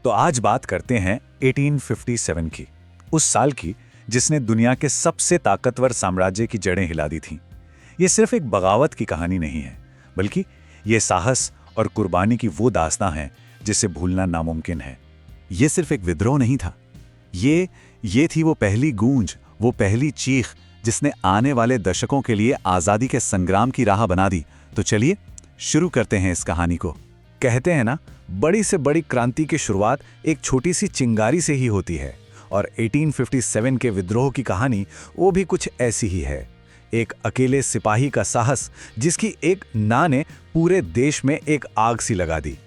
तो आज बात करते हैं 1857 की, उस साल की जिसने दुनिया के सबसे ताकतवर साम्राज्य की जड़ें हिला दी थीं। ये सिर्फ एक बगावत की कहानी नहीं है, बल्कि ये साहस और कुर्बानी की वो दास्तां है जिसे भूलना नामुमकिन है। ये सिर्फ एक विद्रोह नहीं था, ये थी वो पहली गूंज, वो पहली चीख जिसने आने वाले दशकों के लिए आज़ादी के संग्राम की राह बना दी। तो चलिए शुरू करते हैं इस कहानी को। कहते हैं ना, बड़ी से बड़ी क्रांति की शुरुआत एक छोटी सी चिंगारी से ही होती है, और 1857 के विद्रोह की कहानी वो भी कुछ ऐसी ही है। एक अकेले सिपाही का साहस जिसकी एक ना ने पूरे देश में एक आग सी लगा दी।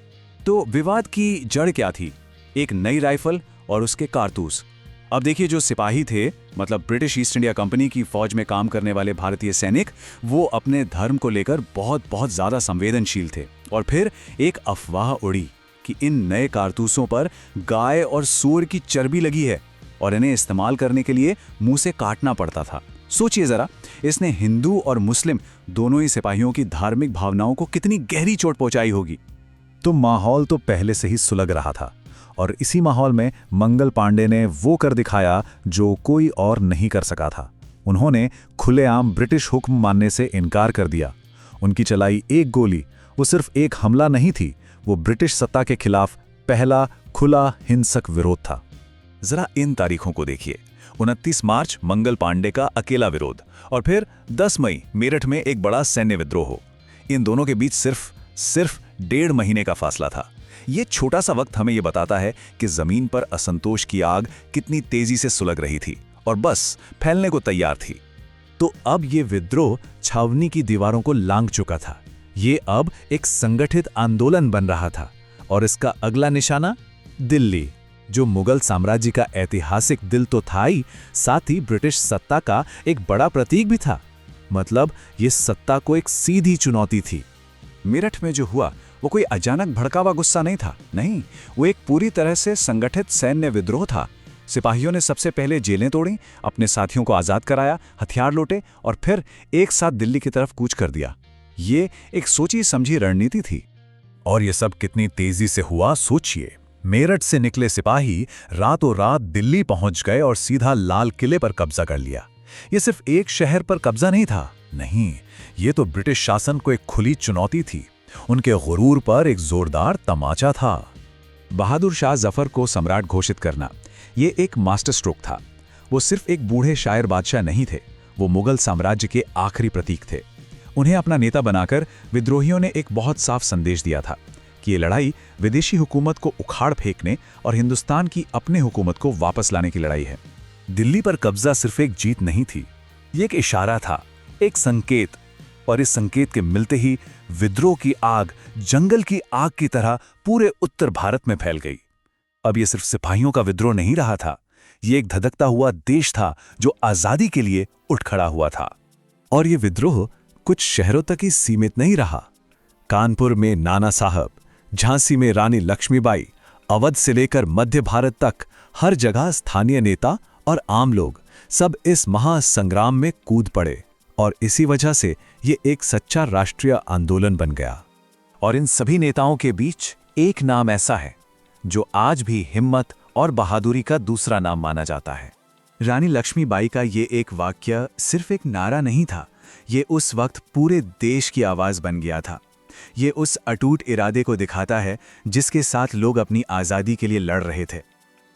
तो विवाद की जड़ क्या थी? एक नई राइफल और उसके कारतूस। अब देखिए, जो सिपाही थे, मतलब ब्रिटिश ईस्ट इंडिया कंपनी की फौज में काम करने वाले भारतीय सैनिक, वो अपने धर्म को लेकर बहुत ज़्यादा संवेदनशील थे। और फिर एक अफवाह उड़ी कि इन नए कारतूसों पर गाय और सूअर की चर्बी लगी है और इन्हें इस्तेमाल करने के लिए मुंह से काटना पड़ता था। सोचिए जरा, इसने हिंदू और मुस्लिम दोनों ही सिपाहियों की धार्मिक भावनाओं को कितनी गहरी चोट पहुंचाई होगी। तो माहौल तो पहले से ही सुलग रहा था, और इसी माहौल में मंगल पांडे ने वो कर दिखाया जो कोई और नहीं कर सका था। उन्होंने खुलेआम ब्रिटिश हुक्म मानने से इनकार कर दिया। उनकी चलाई एक गोली वो सिर्फ एक हमला नहीं थी, वो ब्रिटिश सत्ता के खिलाफ पहला खुला हिंसक विरोध था। जरा इन तारीखों को देखिए। 29 मार्च मंगल पांडे का अकेला विरोध, और फिर 10 मई मेरठ में एक बड़ा सैन्य विद्रोह। इन दोनों के बीच सिर्फ 1.5 महीने का फासला था। ये छोटा सा वक्त हमें ये बताता है कि जमीन पर असंतोष की आग कितनी तेजी से सुलग रही थी और बस फैलने को तैयार थी। तो अब ये विद्रोह छावनी की दीवारों को लांघ चुका था। ये अब एक संगठित आंदोलन बन रहा था, और इसका अगला निशाना दिल्ली, जो मुगल साम्राज्य का ऐतिहासिक दिल तो था ही, साथ ही ब्रिटिश सत्ता का एक बड़ा प्रतीक भी था। मतलब ये सत्ता को एक सीधी चुनौती थी। मेरठ में जो हुआ वो कोई अचानक भड़का हुआ गुस्सा नहीं था, नहीं, वो एक पूरी तरह से संगठित सैन्य विद्रोह था। सिपाहियों ने सबसे पहले जेलें तोड़ी, अपने साथियों को आजाद कराया, हथियार लूटे और फिर एक साथ दिल्ली की तरफ कूच कर दिया। ये एक सोची समझी रणनीति थी। और ये सब कितनी तेजी से हुआ सोचिए। मेरठ से निकले सिपाही रातों रात दिल्ली पहुंच गए और सीधा लाल किले पर कब्जा कर लिया। ये सिर्फ एक शहर पर कब्जा नहीं था, नहीं, ये तो ब्रिटिश शासन को एक खुली चुनौती थी। उनके गुरूर पर एक जोरदार तमाचा था। बहादुर शाह जफर को सम्राट घोषित करना, ये एक मास्टर स्ट्रोक था। वो सिर्फ एक बूढ़े शायर बादशाह नहीं थे, वो मुगल साम्राज्य के आखिरी प्रतीक थे। उन्हें अपना नेता बनाकर विद्रोहियों ने एक बहुत साफ संदेश दिया था कि ये लड़ाई विदेशी हुकूमत को उखाड़ फेंकने और हिंदुस्तान की अपने हुकूमत को वापस लाने की लड़ाई है। दिल्ली पर कब्जा सिर्फ एक जीत नहीं थी, ये एक इशारा था, एक संकेत। और इस संकेत के मिलते ही विद्रोह की आग जंगल की आग की तरह पूरे उत्तर भारत में फैल गई। अब ये सिर्फ सिपाहियों का विद्रोह नहीं रहा था, ये एक धधकता हुआ देश था जो आजादी के लिए उठ खड़ा हुआ था। और ये विद्रोह कुछ शहरों तक ही सीमित नहीं रहा। कानपुर में नाना साहब, झांसी में रानी लक्ष्मीबाई, अवध से लेकर मध्य भारत तक हर जगह स्थानीय नेता और आम लोग सब इस महासंग्राम में कूद पड़े, और इसी वजह से ये एक सच्चा राष्ट्रीय आंदोलन बन गया। और इन सभी नेताओं के बीच एक नाम ऐसा है जो आज भी हिम्मत और बहादुरी का दूसरा नाम माना जाता है। रानी लक्ष्मीबाई का ये एक वाक्य सिर्फ एक नारा नहीं था, ये उस वक्त पूरे देश की आवाज बन गया था। ये उस अटूट इरादे को दिखाता है जिसके साथ लोग अपनी आजादी के लिए लड़ रहे थे।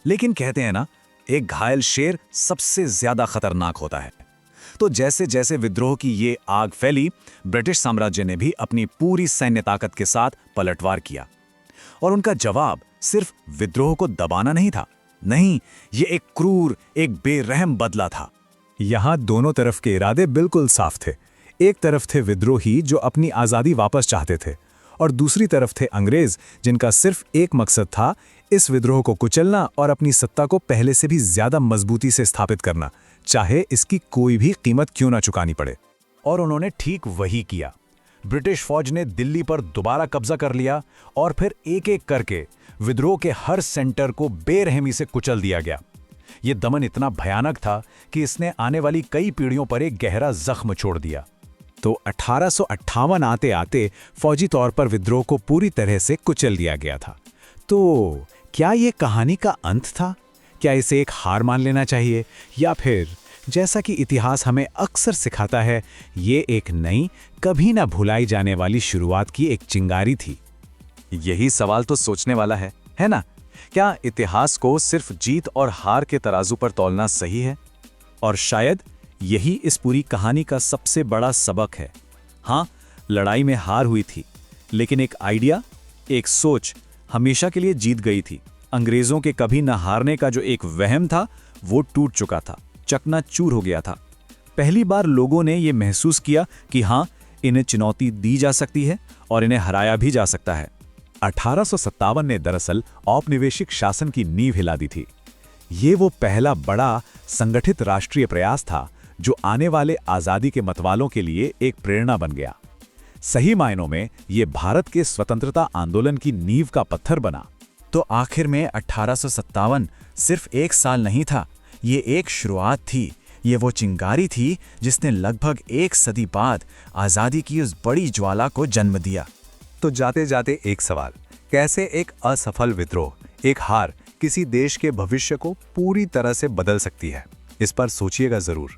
लेकिन कहते हैं ना, एक घायल शेर सबसे ज्यादा खतरनाक होता है। तो जैसे जैसे विद्रोह की ये आग फैली, ब्रिटिश साम्राज्य ने भी अपनी पूरी सैन्य ताकत के साथ पलटवार किया। और उनका जवाब सिर्फ विद्रोह को दबाना नहीं था, नहीं, ये एक क्रूर, एक बेरहम बदला था। यहां दोनों तरफ के इरादे बिल्कुल साफ थे। एक तरफ थे विद्रोही जो अपनी आजादी वापस चाहते थे, और दूसरी तरफ थे अंग्रेज जिनका सिर्फ एक मकसद था, इस विद्रोह को कुचलना और अपनी सत्ता को पहले से भी ज्यादा मजबूती से स्थापित करना, चाहे इसकी कोई भी कीमत क्यों ना चुकानी पड़े। और उन्होंने ठीक वही किया। ब्रिटिश फौज ने दिल्ली पर दोबारा कब्जा कर लिया, और फिर एक एक करके विद्रोह के हर सेंटर को बेरहमी से कुचल दिया गया। ये दमन इतना भयानक था कि इसने आने वाली कई पीढ़ियों पर एक गहरा जख्म छोड़ दिया। तो 1858 आते आते फौजी तौर पर विद्रोह को पूरी तरह से कुचल दिया गया था। तो क्या ये कहानी का अंत था? क्या इसे एक हार मान लेना चाहिए, या फिर जैसा कि इतिहास हमें अक्सर सिखाता है, ये एक नई, कभी ना भुलाई जाने वाली शुरुआत की एक चिंगारी थी? यही सवाल तो सोचने वाला है ना? क्या इतिहास को सिर्फ जीत और हार के तराजू पर तौलना सही है? और शायद यही इस पूरी कहानी का सबसे बड़ा सबक है। हाँ, लड़ाई में हार हुई थी, लेकिन एक आइडिया, एक सोच हमेशा के लिए जीत गई थी। अंग्रेजों के कभी न हारने का जो एक वहम था, वो टूट चुका था, चकनाचूर हो गया था। पहली बार लोगों ने ये महसूस किया कि हाँ, इन्हें चुनौती दी जा सकती है और इन्हें हराया भी जा सकता है। 1857 ने दरअसल औपनिवेशिक शासन की नींव हिला दी थी। ये वो पहला बड़ा संगठित राष्ट्रीय प्रयास था जो आने वाले आज़ादी के मतवालों के लिए एक प्रेरणा बन गया। सही मायनों में ये भारत के स्वतंत्रता आंदोलन की नींव का पत्थर बना। तो आखिर में 1857 सिर्फ एक साल नहीं था, ये एक शुरुआत थी। ये वो चिंगारी थी जिसने लगभग एक सदी बाद आज़ादी की उस बड़ी ज्वाला को जन्म दिया। तो जाते जाते एक सवाल, कैसे एक असफल विद्रोह, एक हार किसी देश के भविष्य को पूरी तरह से बदल सकती है? इस पर सोचिएगा जरूर।